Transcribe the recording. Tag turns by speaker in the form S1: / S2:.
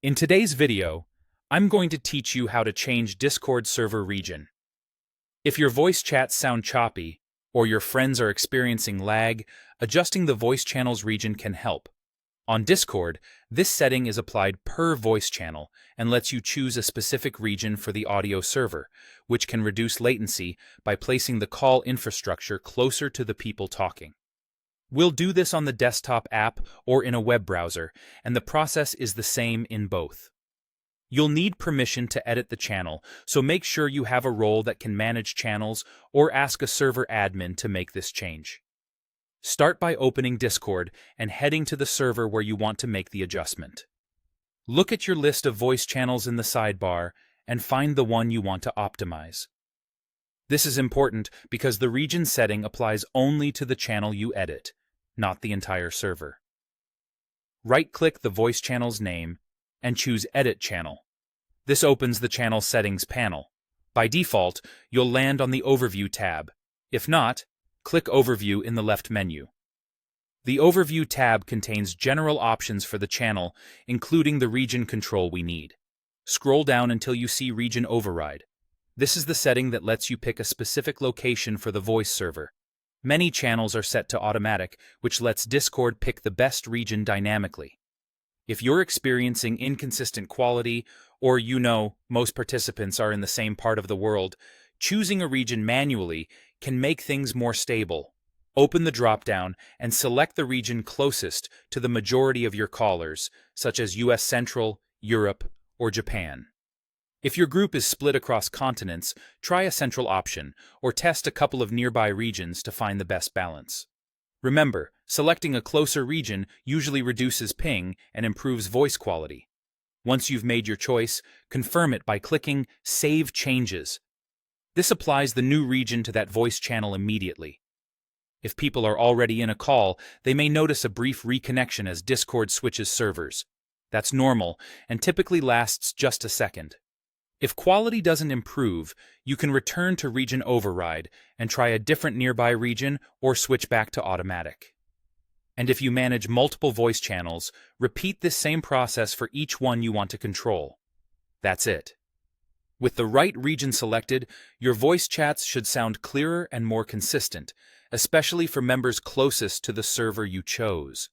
S1: In today's video, I'm going to teach you how to change Discord server region. If your voice chats sound choppy, or your friends are experiencing lag, adjusting the voice channel's region can help. On Discord, this setting is applied per voice channel and lets you choose a specific region for the audio server, which can reduce latency by placing the call infrastructure closer to the people talking. We'll do this on the desktop app or in a web browser, and the process is the same in both. You'll need permission to edit the channel, so make sure you have a role that can manage channels or ask a server admin to make this change. Start by opening Discord and heading to the server where you want to make the adjustment. Look at your list of voice channels in the sidebar and find the one you want to optimize. This is important because the region setting applies only to the channel you edit, not the entire server. Right-click the voice channel's name and choose Edit Channel. This opens the channel settings panel. By default, you'll land on the Overview tab. If not, click Overview in the left menu. The Overview tab contains general options for the channel, including the region control we need. Scroll down until you see Region Override. This is the setting that lets you pick a specific location for the voice server. Many channels are set to automatic, which lets Discord pick the best region dynamically. If you're experiencing inconsistent quality, or most participants are in the same part of the world, choosing a region manually can make things more stable. Open the drop-down and select the region closest to the majority of your callers, such as US Central, Europe, or Japan. If your group is split across continents, try a central option, or test a couple of nearby regions to find the best balance. Remember, selecting a closer region usually reduces ping and improves voice quality. Once you've made your choice, confirm it by clicking Save Changes. This applies the new region to that voice channel immediately. If people are already in a call, they may notice a brief reconnection as Discord switches servers. That's normal and typically lasts just a second. If quality doesn't improve, you can return to Region Override and try a different nearby region or switch back to automatic. And if you manage multiple voice channels, repeat this same process for each one you want to control. That's it. With the right region selected, your voice chats should sound clearer and more consistent, especially for members closest to the server you chose.